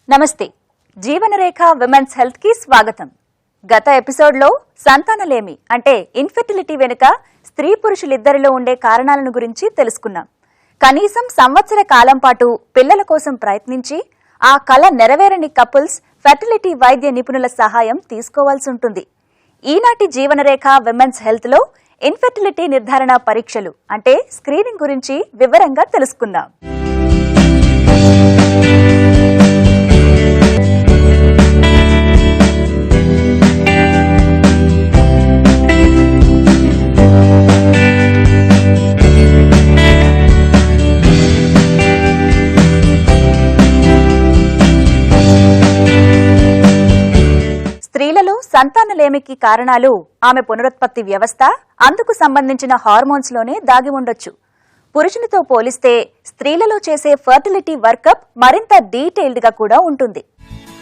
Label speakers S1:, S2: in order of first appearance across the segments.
S1: నమస్తే జీవనరేఖ women's health కి స్వాగతం. గత ఎపిసోడ్ లో సంతానలేమి అంటే ఇన్ఫెర్టిలిటీ వెనుక స్త్రీ పురుషులిద్దరిలో ఉండే కారణాలను గురించి తెలుసుకున్నాం. కనీసం సంవత్సర కాలం పాటు పిల్లల కోసం ప్రయత్నించి ఆ కల నెరవేరని కపుల్స్ ఫెర్టిలిటీ వైద్య నిపుణుల సహాయం తీసుకోవాల్సి ఉంటుంది. ఈనాటి జీవనరేఖ విమెన్స్ హెల్త్ లో ఇన్ఫెర్టిలిటీ నిర్ధారణ పరీక్షలు అంటే స్క్రీనింగ్ గురించి వివరంగా తెలుసుకుందాం. స్త్రీలలో సంతానలేమికి కారణాలు ఆమె పునరుత్పత్తి వ్యవస్థ, అందుకు సంబంధించిన హార్మోన్స్ లోనే దాగి ఉండొచ్చు. పురుషునితో పోలిస్తే స్త్రీలలో చేసే ఫర్టిలిటీ వర్కప్ మరింత డీటెయిల్డ్ గా కూడా ఉంటుంది.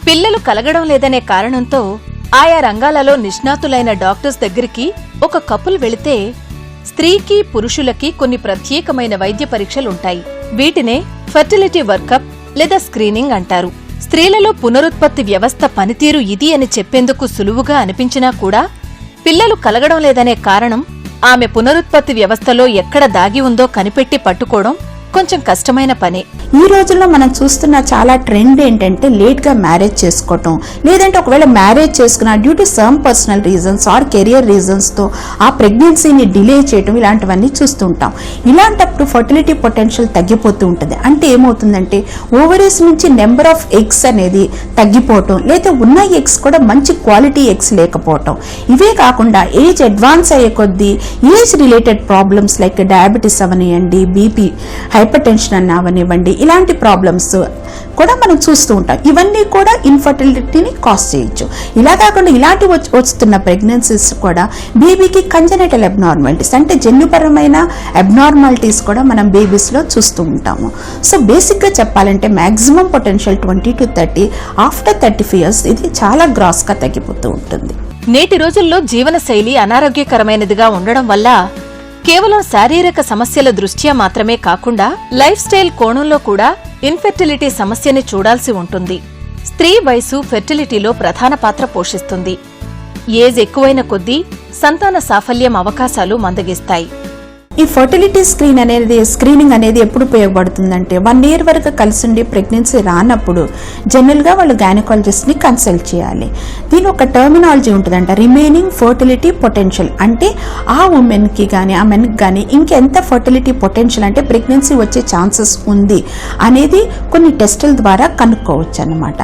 S2: పిల్లలు కలగడం లేదనే కారణంతో ఆయా రంగాలలో నిష్ణాతులైన డాక్టర్స్ దగ్గరికి ఒక కపుల్ వెళితే స్త్రీకి పురుషులకి కొన్ని ప్రత్యేకమైన వైద్య పరీక్షలుంటాయి. వీటినే ఫర్టిలిటీ వర్కప్ లేదా స్క్రీనింగ్ అంటారు. స్త్రీలలో పునరుత్పత్తి వ్యవస్థ పనితీరు ఇది అని చెప్పేందుకు సులువుగా అనిపించినా కూడా పిల్లలు కలగడం లేదనే కారణం ఆమె పునరుత్పత్తి వ్యవస్థలో ఎక్కడ దాగి ఉందో కనిపెట్టి పట్టుకోవడం కొంచెం కష్టమైన పనే.
S3: ఈ రోజుల్లో మనం చూస్తున్న చాలా ట్రెండ్ ఏంటంటే లేట్ గా మ్యారేజ్ చేసుకోవటం, లేదంటే ఒకవేళ మ్యారేజ్ చేసుకున్న due to some personal reasons or career reasons తో ఆ ప్రెగ్నెన్సీని డిలే చేయటం, ఇలాంటివన్నీ చూస్తుంటాం. ఇలాంటప్పుడు ఫర్టిలిటీ పొటెన్షియల్ తగ్గిపోతూ ఉంటుంది. అంటే ఏమవుతుందంటే ఓవరీస్ నుంచి నెంబర్ ఆఫ్ ఎగ్స్ అనేది తగ్గిపోవటం, లేదా ఉన్న ఎగ్స్ కూడా మంచి క్వాలిటీ ఎగ్స్ లేకపోవటం. ఇవే కాకుండా ఏజ్ అడ్వాన్స్ అయ్యే కొద్దీ age related problems like diabetes అవనివ్వండి, బీపీ, హైపర్ టెన్షన్ అన్న అవనివ్వండి, ఇలాంటి ప్రాబ్లమ్స్ కూడా మనం చూస్తూ ఉంటాం. ఇవన్నీ కూడా ఇన్ఫర్టిలిటీని కాజ్ చేయొచ్చు. ఇలా కాకుండా ఇలాంటి వస్తున్న ప్రెగ్నెన్సీస్ కూడా బేబీకి కంజనైటల్ అబ్నార్మాలిటీస్ అంటే జన్యుపరమైన అబ్నార్మాలిటీస్ కూడా మనం బేబీస్ లో చూస్తూ ఉంటాము. సో బేసిక్ గా చెప్పాలంటే maximum potential 20 to 30, after 35 years ఇది చాలా గ్రాస్ గా తగ్గిపోతూ ఉంటుంది.
S2: నేటి రోజుల్లో జీవనశైలి అనారోగ్యకరమైనదిగా ఉండడం వల్ల కేవలం శారీరక సమస్యల దృష్ట్యా మాత్రమే కాకుండా లైఫ్ స్టైల్ కోణంలో కూడా ఇన్ఫెర్టిలిటీ సమస్యని చూడాల్సి ఉంటుంది. స్త్రీ వయసు ఫెర్టిలిటీలో ప్రధాన పాత్ర పోషిస్తుంది. ఏజ్ ఎక్కువైన కొద్దీ సంతాన సాఫల్యం అవకాశాలు మందగిస్తాయి.
S3: ఈ ఫర్టిలిటీ స్క్రీనింగ్ అనేది ఎప్పుడు ఉపయోగపడుతుందంటే 1 year వరకు కలిసి ఉండి ప్రెగ్నెన్సీ రానప్పుడు జనరల్ గా వాళ్ళు గైనకాలజిస్ట్ ని కన్సల్ట్ చేయాలి. దీని ఒక టర్మినాలజీ ఉంటుందంట, రిమైనింగ్ ఫర్టిలిటీ పొటెన్షియల్. అంటే ఆ ఉమెన్ కి గానీ ఆ మెన్ కి గానీ ఇంకెంత ఫర్టిలిటీ పొటెన్షియల్ అంటే ప్రెగ్నెన్సీ వచ్చే ఛాన్సెస్ ఉంది అనేది కొన్ని టెస్టుల ద్వారా కనుక్కోవచ్చు అన్నమాట.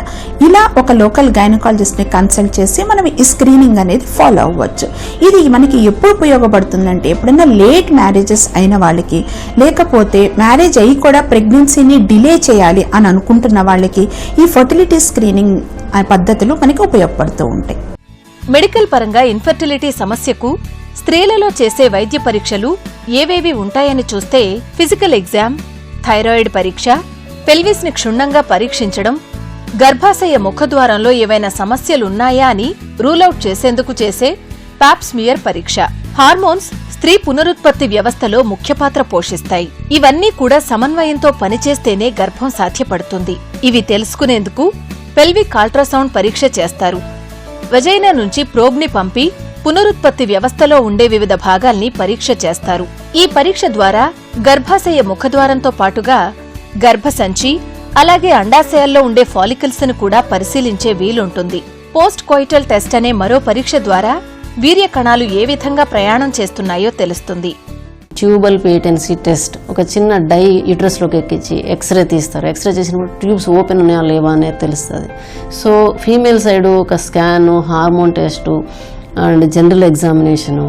S3: ఇలా ఒక లోకల్ గైనకాలజిస్ట్ ని కన్సల్ట్ చేసి మనం ఈ స్క్రీనింగ్ అనేది ఫాలో అవ్వచ్చు. ఇది మనకి ఎప్పుడు ఉపయోగపడుతుందంటే ఎప్పుడైనా లేట్ మ్యారేజ్ అయిన వాళ్ళకి, లేకపోతే మ్యారేజ్ అయ్యి కూడా ప్రెగ్నెన్సీని డిలే చేయాలి అని అనుకుంటున్న వాళ్ళకి ఈ ఫర్టిలిటీ స్క్రీనింగ్ పద్ధతులు మనకి ఉపయోగపడుతూ ఉంటాయి.
S2: మెడికల్ పరంగా ఇన్ఫెర్టిలిటీ సమస్యకు స్త్రీలలో చేసే వైద్య పరీక్షలు ఏవేవి ఉంటాయని చూస్తే ఫిజికల్ ఎగ్జామ్, థైరాయిడ్ పరీక్ష, పెల్విస్ ని క్షుణ్ణంగా పరీక్షించడం, గర్భాశయ ముఖద్వారంలో ఏవైనా సమస్యలున్నాయా అని రూలౌట్ చేసేందుకు చేసే పాప్ స్మియర్ పరీక్ష, హార్మోన్స్ స్త్రీ పునరుత్పత్తి వ్యవస్థలో ముఖ్య పాత్ర పోషిస్తాయి. ఇవన్నీ కూడా సమన్వయంతో పనిచేస్తేనే గర్భం సాధ్యపడుతుంది. ఇవి తెలుసుకునేందుకు పెల్విక్ అల్ట్రాసౌండ్ పరీక్ష చేస్తారు. వెజైనా నుంచి ప్రోబ్ ని పంపి పునరుత్పత్తి వ్యవస్థలో ఉండే వివిధ భాగాల్ని పరీక్ష చేస్తారు. ఈ పరీక్ష ద్వారా గర్భాశయ ముఖద్వారంతో పాటుగా గర్భసంచి, అలాగే అండాశయాల్లో ఉండే ఫాలికల్స్ ను కూడా పరిశీలించే వీలుంటుంది. పోస్ట్ కోయిటల్ టెస్ట్ అనే మరో పరీక్ష ద్వారా వీర్య కణాలు ఏ విధంగా ప్రయాణం చేస్తున్నాయో తెలుస్తుంది.
S4: ట్యూబల్ పేటెన్సీ టెస్ట్, ఒక చిన్న డై యూట్రస్లోకి ఎక్కించి ఎక్స్రే తీస్తారు. ఎక్స్రే చేసినప్పుడు ట్యూబ్స్ ఓపెన్ ఉన్నాయా లేవా అనేది తెలుస్తుంది. సో ఫీమేల్ సైడ్ ఒక scan, hormone test and general examination,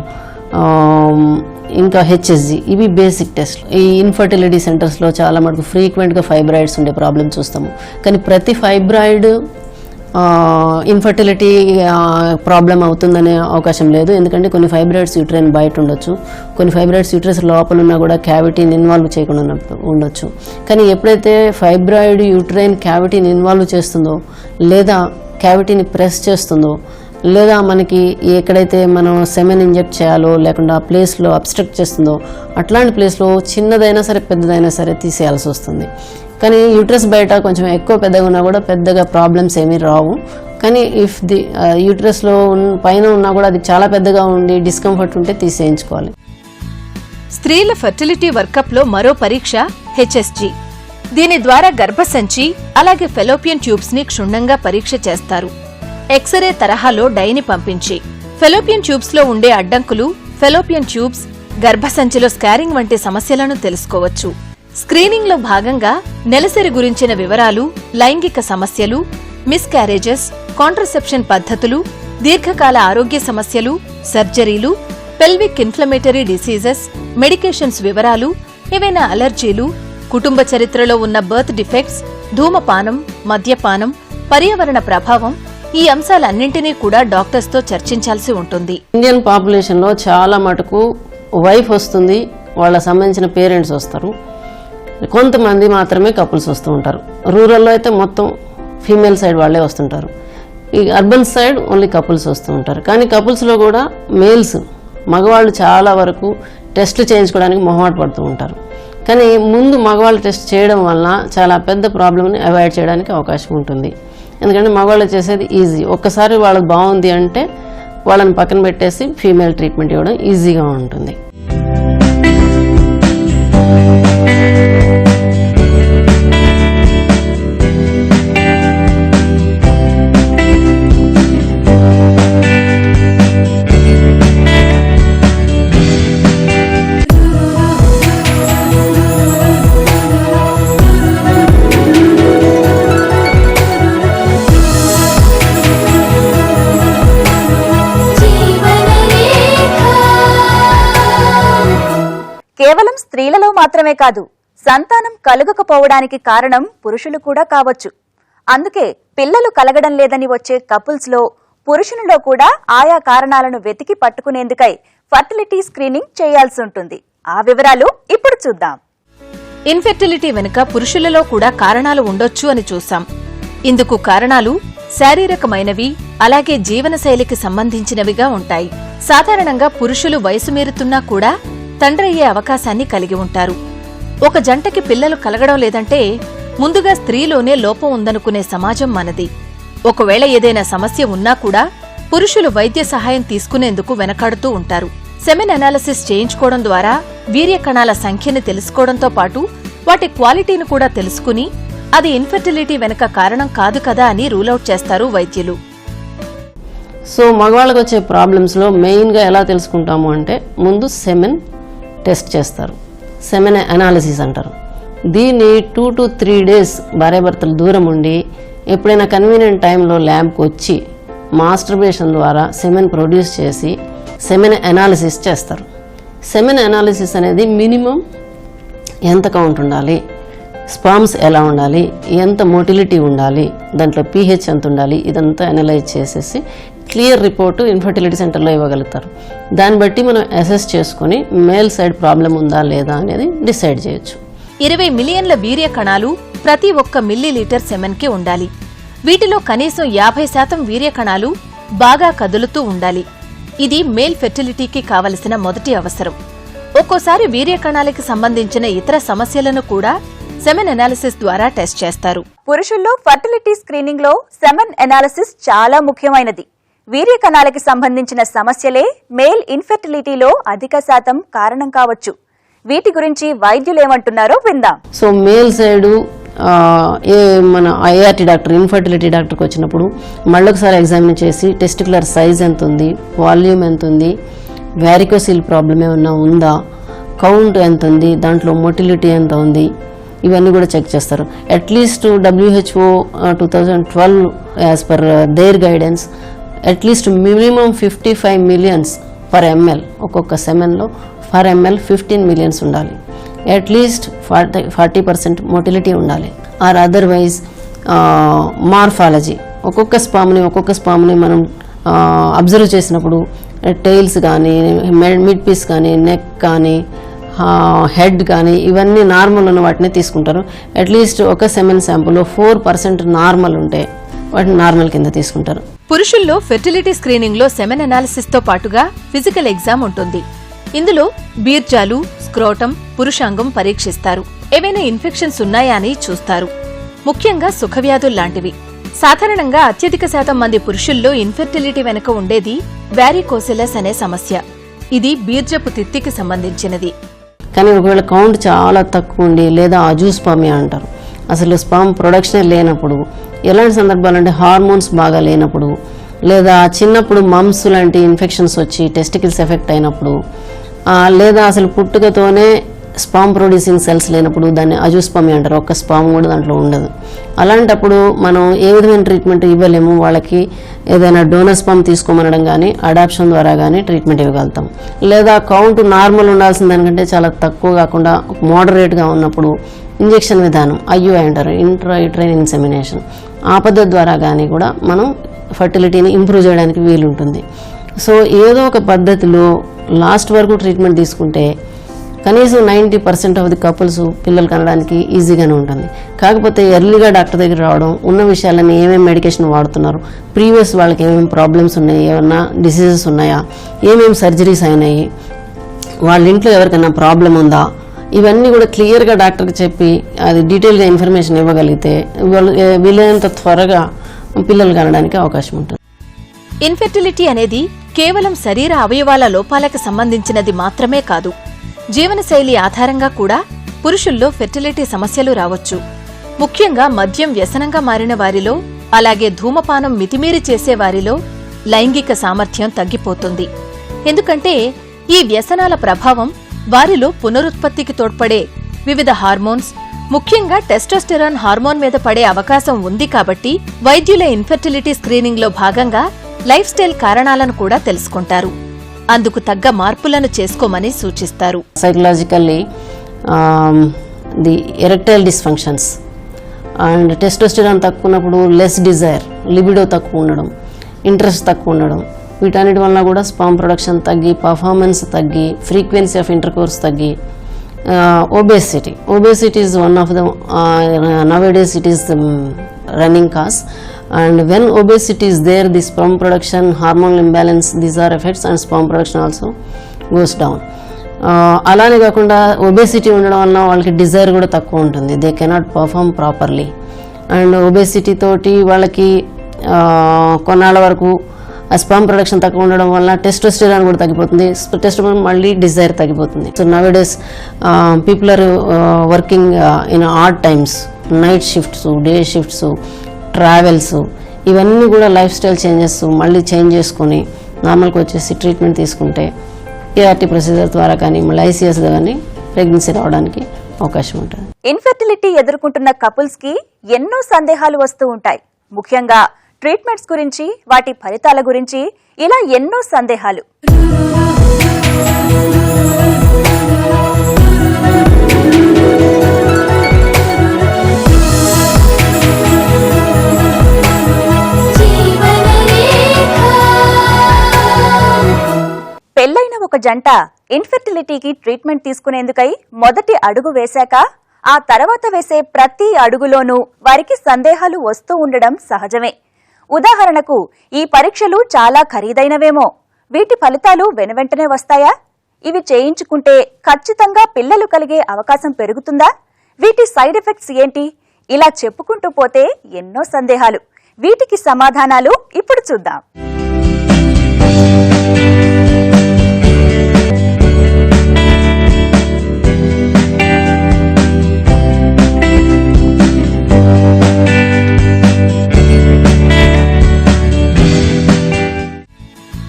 S4: ఇంకా హెచ్ఎస్జి, ఇవి బేసిక్ టెస్ట్లు. ఈ ఇన్ఫర్టిలిటీ సెంటర్స్లో చాలా మటుకు ఫ్రీక్వెంట్గా ఫైబ్రాయిడ్స్ ఉండే ప్రాబ్లం చూస్తాము. కానీ ప్రతి ఫైబ్రాయిడ్ ఇన్ఫర్టిలిటీ ప్రాబ్లం అవుతుందనే అవకాశం లేదు. ఎందుకంటే కొన్ని ఫైబ్రాయిడ్స్ యూట్రైన్ బయట ఉండొచ్చు, కొన్ని ఫైబ్రాయిడ్స్ యూట్రస్ లోపల ఉన్నా కూడా క్యావిటీని ఇన్వాల్వ్ చేయకుండా ఉండొచ్చు. కానీ ఎప్పుడైతే ఫైబ్రాయిడ్ యూట్రైన్ క్యావిటీని ఇన్వాల్వ్ చేస్తుందో, లేదా క్యావిటీని ప్రెస్ చేస్తుందో, లేదా మనకి ఎక్కడైతే మనం సెమెన్ ఇంజెక్ట్ చేయాలో లేకుండా ఆ ప్లేస్లో అబ్స్ట్రక్ట్ చేస్తుందో అట్లాంటి ప్లేస్లో చిన్నదైనా సరే పెద్దదైనా సరే తీసేయాల్సి వస్తుంది. కానీ యూట్రస్ బయట కొంచెం ఎక్కువ పెద్దగా ఉన్నా కూడా పెద్దగా ప్రాబ్లమ్స్ ఏమీ రావు. కానీ ఇఫ్ ది యూట్రస్లో పైన ఉన్నా కూడా అది చాలా పెద్దగా ఉండి డిస్కంఫర్ట్ ఉంటే తీసేయించుకోవాలి.
S2: స్త్రీల ఫెర్టిలిటీ వర్కప్లో మరో పరీక్ష హెచ్ఎస్జీ. దీని ద్వారా గర్భసంచి అలాగే ఫెలోపియన్ ట్యూబ్స్ ని క్షుణ్ణంగా పరీక్ష చేస్తారు. ఎక్స్రే తరహాలో డైని పంపించి ఫెలోపియన్ ట్యూబ్స్ లో ఉండే అడ్డంకులు, ఫెలోపియన్ ట్యూబ్స్, గర్భసంచిలో స్కారింగ్ వంటి సమస్యలను తెలుసుకోవచ్చు. స్క్రీనింగ్ లో భాగంగా నెలసరి గురించిన వివరాలు, లైంగిక సమస్యలు, మిస్క్యారేజెస్, కాంట్రసెప్షన్ పద్ధతులు, దీర్ఘకాల ఆరోగ్య సమస్యలు, సర్జరీలు, పెల్విక్ ఇన్ఫ్లమేటరీ డిసీజెస్, మెడికేషన్స్ వివరాలు, ఏవైనా అలర్జీలు, కుటుంబ చరిత్రలో ఉన్న బర్త్ డిఫెక్ట్స్, ధూమపానం, మద్యపానం, పర్యావరణ ప్రభావం, ఈ అంశాలన్నింటినీ కూడా డాక్టర్స్ తో చర్చించాల్సి ఉంటుంది.
S4: ఇండియన్ పాపులేషన్ లో చాలా మటుకు వైఫ్ వస్తుంది, వాళ్ళ సంబంధించిన పేరెంట్స్ వస్తారు, కొంతమంది మాత్రమే కపుల్స్ వస్తూ ఉంటారు. రూరల్లో అయితే మొత్తం ఫీమేల్ సైడ్ వాళ్ళే వస్తుంటారు. ఈ అర్బన్ సైడ్ ఓన్లీ కపుల్స్ వస్తూ ఉంటారు. కానీ కపుల్స్లో కూడా మేల్స్, మగవాళ్ళు చాలా వరకు టెస్టులు చేయించుకోవడానికి మొహమాట పడుతూ ఉంటారు. కానీ ముందు మగవాళ్ళు టెస్ట్ చేయడం వలన చాలా పెద్ద ప్రాబ్లమ్ని అవాయిడ్ చేయడానికి అవకాశం ఉంటుంది. ఎందుకంటే మగవాళ్ళు చేసేది ఈజీ. ఒక్కసారి వాళ్ళకి బాగుంది అంటే వాళ్ళని పక్కన పెట్టేసి ఫీమేల్ ట్రీట్మెంట్ ఇవ్వడం ఈజీగా ఉంటుంది.
S1: కేవలం స్త్రీలలో మాత్రమే కాదు, సంతానం కలుగకపోవడానికి కారణం పురుషులు కూడా కావచ్చు. అందుకే పిల్లలు కలగడం లేదని వచ్చే కపుల్స్ లో, పురుషునిలో కూడా ఆయా కారణాలను వెతికి పట్టుకునేందుకై ఫర్టిలిటీ స్క్రీనింగ్ చేయాల్సి ఉంటుంది. ఆ వివరాలు ఇప్పుడు చూద్దాం.
S2: ఇన్ఫెర్టిలిటీ వెనుక పురుషులలో కూడా కారణాలు ఉండొచ్చు అని చూశాం. ఇందుకు కారణాలు శారీరకమైనవి, అలాగే జీవనశైలికి సంబంధించినవిగా ఉంటాయి. సాధారణంగా పురుషులు వయసు మీరుతున్నా కూడా తండ్రయ్యే అవకాశాన్ని కలిగి ఉంటారు. ఒక జంటకి పిల్లలు కలగడం లేదంటే ముందుగా స్త్రీలోనే లోపం ఉందనుకునే సమాజం మనది. ఒకవేళ ఏదైనా సమస్య ఉన్నా కూడా పురుషులు వైద్య సహాయం తీసుకునేందుకు వెనకాడుతూ ఉంటారు. సెమెన్ అనాలిసిస్ చేయించుకోవడం ద్వారా వీర్య కణాల సంఖ్యని తెలుసుకోవడంతో పాటు వాటి క్వాలిటీని కూడా తెలుసుకుని అది ఇన్ఫెర్టిలిటీ వెనుక కారణం కాదు కదా అని రూలౌట్ చేస్తారు వైద్యులు.
S4: సో మగవాళ్ళకి వచ్చే ప్రాబ్లమ్స్లో మెయిన్గా ఎలా తెలుసుకుంటాము అంటే ముందు సెమెన్ టెస్ట్ చేస్తారు. సెమెన్ అనాలిసిస్ అంటారు. దీన్ని 2 to 3 days భార్యాభర్తలు దూరం ఉండి ఎప్పుడైనా కన్వీనియంట్ టైంలో ల్యాబ్కి వచ్చి మాస్టర్బేషన్ ద్వారా సెమెన్ ప్రొడ్యూస్ చేసి సెమెన్ అనాలిసిస్ చేస్తారు. సెమెన్ అనాలిసిస్ అనేది మినిమం ఎంత కౌంట్ ఉండాలి, స్పామ్స్ ఎలా ఉండాలి, ఎంత మోటిలిటీ ఉండాలి, దాంట్లో pH ఎంత ఉండాలి, ఇదంతా అనలైజ్ చేసేసి క్లియర్ రిపోర్టు ఇన్ఫర్టిలిటీ సెంటర్లో ఇవ్వగలుగుతారు. దాన్ని బట్టి మనం అసెస్ చేసుకుని మేల్ సైడ్ ప్రాబ్లం ఉందా లేదా అనేది డిసైడ్ చేయొచ్చు.
S2: 20 మిలియన్ల వీర్య కణాలు ప్రతి 1 మిల్లీలీటర్ సెమెన్కి ఉండాలి. వీటిలో కనీసం 50% వీర్య కణాలు బాగా కదులుతూ ఉండాలి. ఇది మేల్ ఫెర్టిలిటీకి కావలసిన మొదటి అవసరం. ఒక్కోసారి వీర్య కణాలకి సంబంధించిన ఇతర సమస్యలను కూడా సెమెన్ అనాలిసిస్ ద్వారా టెస్ట్ చేస్తారు.
S1: పురుషుల్లో ఫర్టిలిటీ స్క్రీనింగ్ లో సెమెన్ అనాలిసిస్ చాలా ముఖ్యమైనది. వీర్య కణాలకి సంబంధించిన సమస్యలే మేల్ ఇన్ఫెర్టిలిటీలో అధిక శాతం కారణం కావచ్చు. వీటి గురించి వైద్యులేమంటున్నారో విందాం.
S4: సో మేల్ సైడు మన ఐఆర్టీ డాక్టర్, ఇన్ఫర్టిలిటీ డాక్టర్కి వచ్చినప్పుడు మళ్ళొకసారి ఎగ్జామిన్ చేసి టెస్టికులర్ సైజ్ ఎంత ఉంది, వాల్యూమ్ ఎంత ఉంది, వ్యారికోసిల్ ప్రాబ్లం ఏమన్నా ఉందా, కౌంట్ ఎంత ఉంది, దాంట్లో మొటిలిటీ ఎంత ఉంది, ఇవన్నీ కూడా చెక్ చేస్తారు. At least WHO 2012 as per their guidance at least minimum 55 millions per ml, ఒక్కొక్క సెమెన్లో పర్ ml 15 millions ఉండాలి. అట్లీస్ట్ 40% మొటిలిటీ ఉండాలి. ఆర్ అదర్వైజ్ మార్ఫాలజీ, ఒక్కొక్క స్పామ్ని మనం అబ్జర్వ్ చేసినప్పుడు టైల్స్ కానీ, మిడ్ పీస్ కానీ, నెక్ కానీ, హెడ్ కానీ ఇవన్నీ నార్మల్ ఉన్న వాటిని తీసుకుంటారు. అట్లీస్ట్ ఒక సెమెన్ శాంపుల్లో 4% నార్మల్ ఉంటే వాటిని నార్మల్ కింద తీసుకుంటారు.
S2: పురుషుల్లో ఫెర్టిలిటీ స్క్రీనింగ్ లో సెమెన్ అనాలిసిస్ తో పాటుగా ఫిజికల్ ఎగ్జామ్ ఉంటుంది. ఇందులో బీర్జాలు, స్క్రోటం, పురుషాంగం పరీక్షిస్తారు. ఏవైనా ఇన్ఫెక్షన్స్ ఉన్నాయా అని చూస్తారు. ముఖ్యంగా సుఖవ్యాధుల్లాంటివి. సాధారణంగా అత్యధిక శాతం మంది పురుషుల్లో ఇన్ఫెర్టిలిటీ వెనుక ఉండేది వ్యారికోసిలస్ అనే సమస్య. ఇది బీర్జపు తిత్తికి సంబంధించినది.
S4: కానీ ఒకవేళ కౌంట్ చాలా తక్కువ ఉండి లేదా అజూస్పర్మియా అంటారు, అసలు స్పర్మ్ ప్రొడక్షనే లేనప్పుడు, ఎలాంటి సందర్భాలు అంటే హార్మోన్స్ బాగా లేనప్పుడు, లేదా చిన్నప్పుడు మమ్స్ లాంటి ఇన్ఫెక్షన్స్ వచ్చి టెస్టికల్స్ ఎఫెక్ట్ అయినప్పుడు, లేదా అసలు పుట్టుకతోనే స్పామ్ ప్రొడ్యూసింగ్ సెల్స్ లేనప్పుడు దాన్ని అజూస్పర్మియా అంటారు. ఒక్క స్పామ్ కూడా దాంట్లో ఉండదు. అలాంటప్పుడు మనం ఏ విధమైన ట్రీట్మెంట్ ఇవ్వలేము. వాళ్ళకి ఏదైనా డోనర్ స్పామ్ తీసుకోమనడం కానీ అడాప్షన్ ద్వారా కానీ ట్రీట్మెంట్ ఇవ్వగలుగుతాం. లేదా కౌంట్ నార్మల్ ఉండాల్సిన దానికంటే చాలా తక్కువ కాకుండా మోడరేట్గా ఉన్నప్పుడు ఇంజెక్షన్ విధానం IUI అంటారు, ఇంట్రాయూట్రైన్ ఇన్సెమినేషన్, ఆ పద్ధతి ద్వారా కానీ కూడా మనం ఫర్టిలిటీని ఇంప్రూవ్ చేయడానికి వీలుంటుంది. సో ఏదో ఒక పద్ధతిలో లాస్ట్ వరకు ట్రీట్మెంట్ తీసుకుంటే కనీసం 90% ఆఫ్ ది కపుల్స్ పిల్లలు కనడానికి ఈజీగానే ఉంటుంది. కాకపోతే ఎర్లీగా డాక్టర్ దగ్గర రావడం, ఉన్న విషయాలని ఏమేమి మెడికేషన్ వాడుతున్నారు, ప్రీవియస్ వాళ్ళకి ఏమేమి ప్రాబ్లమ్స్ ఉన్నాయి, ఏమన్నా డిసీజెస్ ఉన్నాయా, ఏమేమి సర్జరీస్ అయినాయి, వాళ్ళ ఇంట్లో ఎవరికైనా ప్రాబ్లం ఉందా, ఇవన్నీ కూడా క్లియర్గా డాక్టర్కి చెప్పి అది డీటెయిల్గా ఇన్ఫర్మేషన్ ఇవ్వగలిగితే వాళ్ళు వీలైనంత త్వరగా పిల్లలు కనడానికి అవకాశం ఉంటుంది.
S2: ఇన్ఫెర్టిలిటీ అనేది కేవలం శరీర అవయవాల లోపాలకు సంబంధించినది మాత్రమే కాదు. జీవనశైలి ఆధారంగా కూడా పురుషుల్లో ఫెర్టిలిటీ సమస్యలు రావచ్చు. ముఖ్యంగా మద్యం వ్యసనంగా మారిన వారిలో, అలాగే ధూమపానం మితిమీరి చేసేవారిలో లైంగిక సామర్థ్యం తగ్గిపోతుంది. ఎందుకంటే ఈ వ్యసనాల ప్రభావం వారిలో పునరుత్పత్తికి తోడ్పడే వివిధ హార్మోన్స్, ముఖ్యంగా టెస్టోస్టెరాన్ హార్మోన్ మీద పడే అవకాశం ఉంది. కాబట్టి వైద్యుల ఇన్ఫెర్టిలిటీ స్క్రీనింగ్లో భాగంగా లైఫ్ స్టైల్ కారణాలను కూడా తెలుసుకుంటారు. అందుకు తగ్గ మార్పులను చేసుకోమని సూచిస్తారు.
S4: Psychologically the erectile dysfunctions and testosterone తక్కువ ఉన్నప్పుడు లెస్ డిజైర్, లిబిడో తక్కువ ఉండడం, ఇంట్రెస్ట్ తక్కువ ఉండడం, వీటన్నిటి వలన కూడా స్పర్మ్ ప్రొడక్షన్ తగ్గి, పర్ఫార్మెన్స్ తగ్గి, ఫ్రీక్వెన్సీ ఆఫ్ ఇంటర్కోర్స్ తగ్గి, obesity is one of the nowadays it is the running cause, and when obesity is there, the sperm production, hormonal imbalance, these are effects, and sperm production also goes down. అలానే కాకుండా obesity ఉండడం వలన వాళ్ళకి Dzire కూడా తక్కువ ఉంటుంది. They cannot perform properly. And obesity తోటి వాళ్ళకి కొన్నాళ్ళ వరకు స్పర్మ్ ప్రొడక్షన్ తక్కువ ఉండడం వల్ల టెస్టోస్టెరాన్ కూడా తగ్గిపోతుంది. టెస్టోస్టెరాన్ మళ్ళీ డిజైర్ తగ్గిపోతుంది. So nowadays people are working in odd times, night shifts, day shifts, travels, ఇవన్నీ కూడా లైఫ్ స్టైల్ చేంజెస్ మళ్ళీ చేంజ్ చేసుకొని నార్మల్కి వచ్చేసి ట్రీట్మెంట్ తీసుకుంటే ART ప్రొసీజర్ ద్వారా కానీ మళ్ళీ ICS కానీ ప్రెగ్నెన్సీ రావడానికి అవకాశం ఉంటుంది.
S1: ఇన్ఫెర్టిలిటీ ఎదుర్కొంటున్న కపుల్స్ కి ఎన్నో సందేహాలు వస్తూ ఉంటాయి. ముఖ్యంగా ట్రీట్మెంట్స్ గురించి, వాటి ఫలితాల గురించి, ఇలా ఎన్నో సందేహాలు. పెళ్లైన ఒక జంట ఇన్ఫెర్టిలిటీకి ట్రీట్మెంట్ తీసుకునేందుకై మొదటి అడుగు వేశాక ఆ తర్వాత వేసే ప్రతి అడుగులోనూ వారికి సందేహాలు వస్తూ ఉండడం సహజమే. ఉదాహరణకు, ఈ పరీక్షలు చాలా ఖరీదైనవేమో, వీటి ఫలితాలు వెనువెంటనే వస్తాయా, ఇవి చేయించుకుంటే ఖచ్చితంగా పిల్లలు కలిగే అవకాశం పెరుగుతుందా, వీటి సైడ్ ఎఫెక్ట్స్ ఏంటి, ఇలా చెప్పుకుంటూ పోతే ఎన్నో సందేహాలు. వీటికి సమాధానాలు ఇప్పుడు చూద్దాం.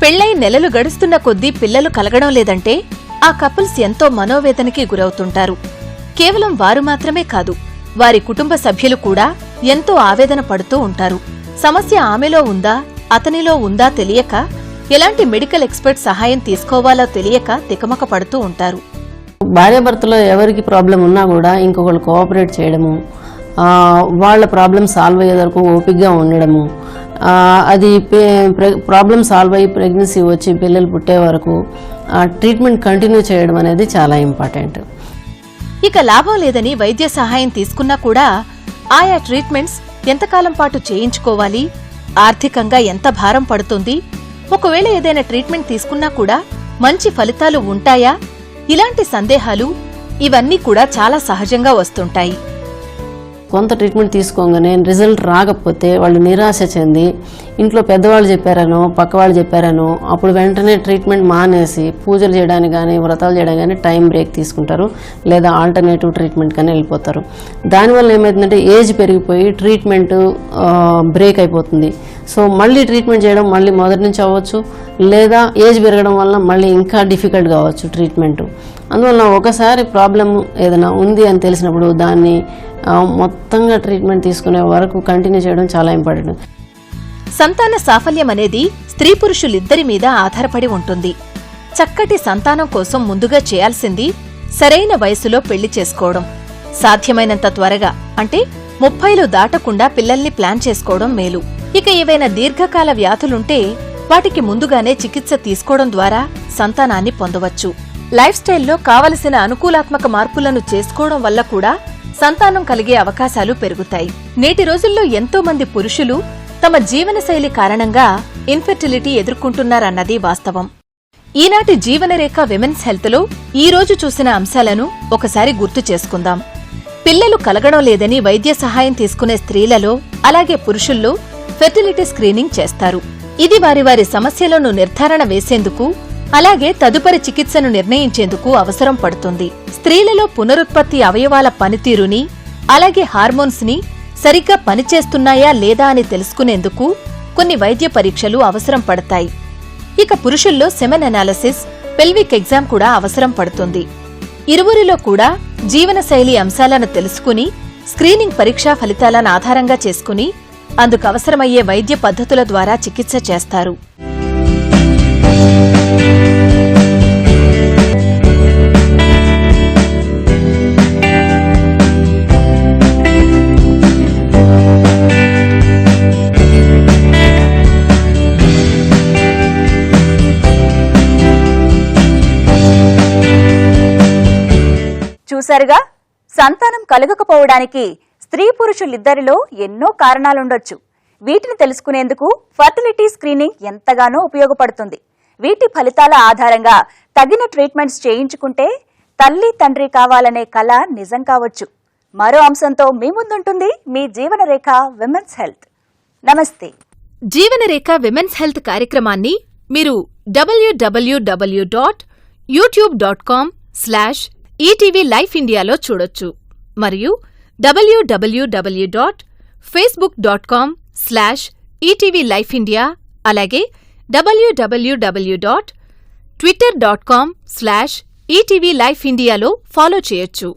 S2: పెళ్లై నెలలు గడుస్తున్న కొద్దీ పిల్లలు కలగడం లేదంటే ఆ కపుల్స్ ఎంతో మనోవేదనకి గురవుతుంటారు. కేవలం వారు మాత్రమే కాదు, వారి కుటుంబ సభ్యులు కూడా ఎంతో ఆవేదన పడుతూ ఉంటారు. సమస్య ఆమెలో ఉందా, అతనిలో ఉందా తెలియక, ఎలాంటి మెడికల్ ఎక్స్పర్ట్ సహాయం తీసుకోవాలో తెలియక తికమక పడుతూ ఉంటారు.
S4: భార్యాభర్తలో ఎవరికి ప్రాబ్లం ఉన్నా కూడా ఇంకొకళ్ళు కోఆపరేట్ చేయడము, వాళ్ళ ప్రాబ్లం సాల్వ్ అయ్యే వరకు ఓపికగా ఉండడము, అది ప్రాబ్లం సాల్వ్ అయ్యి ప్రెగ్నెన్సీ వచ్చి పిల్లలు పుట్టే వరకు ట్రీట్మెంట్ కంటిన్యూ చేయడం అనేది చాలా ఇంపార్టెంట్.
S2: ఇక లాభం లేదని వైద్య సహాయం తీసుకున్నా కూడా ఆయా ట్రీట్మెంట్స్ ఎంతకాలం పాటు చేయించుకోవాలి, ఆర్థికంగా ఎంత భారం పడుతుంది, ఒకవేళ ఏదైనా ట్రీట్మెంట్ తీసుకున్నా కూడా మంచి ఫలితాలు ఉంటాయా, ఇలాంటి సందేహాలు ఇవన్నీ కూడా చాలా సహజంగా వస్తుంటాయి.
S4: కొంత ట్రీట్మెంట్ తీసుకోగానే రిజల్ట్ రాకపోతే వాళ్ళు నిరాశ చెంది ఇంట్లో పెద్దవాళ్ళు చెప్పారనో పక్క వాళ్ళు చెప్పారనో అప్పుడు వెంటనే ట్రీట్మెంట్ మానేసి పూజలు చేయడానికి కానీ వ్రతాలు చేయడానికి కానీ టైం బ్రేక్ తీసుకుంటారు, లేదా ఆల్టర్నేటివ్ ట్రీట్మెంట్ కానీ వెళ్ళిపోతారు. దానివల్ల ఏమవుతుందంటే ఏజ్ పెరిగిపోయి ట్రీట్మెంట్ బ్రేక్ అయిపోతుంది. సో మళ్ళీ ట్రీట్మెంట్ చేయడం మళ్ళీ మొదటి నుంచి అవ్వచ్చు, లేదా ఏజ్ పెరగడం వల్ల మళ్ళీ ఇంకా డిఫికల్ట్ కావచ్చు ట్రీట్మెంట్. అందువల్ల ఒకసారి ప్రాబ్లం ఏదైనా ఉంది అని తెలిసినప్పుడు దాన్ని మొత్తంగా ట్రీట్మెంట్ తీసుకునే వరకు కంటిన్యూ చేయడం చాలా ఇంపార్టెంట్.
S2: సంతాన సాఫల్యం అనేది స్త్రీ పురుషులిద్దరి మీద ఆధారపడి ఉంటుంది. చక్కటి సంతానం కోసం ముందుగా చేయాల్సింది సరైన వయసులో పెళ్లి చేసుకోవడం. సాధ్యమైనంత త్వరగా, అంటే 30లు దాటకుండా పిల్లల్ని ప్లాన్ చేసుకోవడం మేలు. ఇక ఏవైనా దీర్ఘకాల వ్యాధులుంటే వాటికి ముందుగానే చికిత్స తీసుకోవడం ద్వారా సంతానాన్ని పొందవచ్చు. లైఫ్ స్టైల్లో కావలసిన అనుకూలాత్మక మార్పులను చేసుకోవడం వల్ల కూడా సంతానం కలిగే అవకాశాలు పెరుగుతాయి. నేటి రోజుల్లో ఎంతో మంది పురుషులు తమ జీవనశైలి కారణంగా ఇన్ఫెర్టిలిటీ ఎదుర్కొంటున్నారన్నది వాస్తవం. ఈనాటి జీవనరేఖ విమెన్స్ హెల్త్లో ఈ రోజు చూసిన అంశాలను ఒకసారి గుర్తు చేసుకుందాం. పిల్లలు కలగడం లేదని వైద్య సహాయం తీసుకునే స్త్రీలలో, అలాగే పురుషుల్లో ఫెర్టిలిటీ స్క్రీనింగ్ చేస్తారు. ఇది వారి వారి సమస్యలను నిర్ధారణ వేసేందుకు, అలాగే తదుపరి చికిత్సను నిర్ణయించేందుకు అవసరం పడుతుంది. స్త్రీలలో పునరుత్పత్తి అవయవాల పనితీరుని, అలాగే హార్మోన్స్ ని సరిగ్గా పనిచేస్తున్నాయా లేదా అని తెలుసుకునేందుకు కొన్ని వైద్య పరీక్షలు అవసరం పడతాయి. ఇక పురుషుల్లో సెమెన్ అనాలిసిస్, పెల్విక్ ఎగ్జామ్ కూడా అవసరం పడుతుంది. ఇరువురిలో కూడా జీవనశైలి అంశాలను తెలుసుకుని స్క్రీనింగ్ పరీక్షా ఫలితాలను ఆధారంగా చేసుకుని అందుకు అవసరమయ్యే వైద్య పద్ధతుల ద్వారా చికిత్స చేస్తారు.
S1: చూశారుగా, సంతానం కలగకపోవడానికి స్త్రీ పురుషులిద్దరిలో ఎన్నో కారణాలుండొచ్చు. వీటిని తెలుసుకునేందుకు ఫర్టిలిటీ స్క్రీనింగ్ ఎంతగానో ఉపయోగపడుతుంది. వీటి ఫలితాల ఆధారంగా తగిన ట్రీట్మెంట్స్ చేయించుకుంటే తల్లి తండ్రి కావాలనే కల నిజం కావచ్చు. మరో అంశంతో మీ ముందుంటుంది మీ జీవనరేఖ విమెన్స్ హెల్త్. నమస్తే.
S2: జీవనరేఖ విమెన్స్ హెల్త్ కార్యక్రమాన్ని మీరు www.youtube.com/ETV Life Indiaలో చూడొచ్చు, మరియు www.facebook.com/ETV Life India, అలాగే www.twitter.com/ETV Life Indiaలో ఫాలో చేయొచ్చు.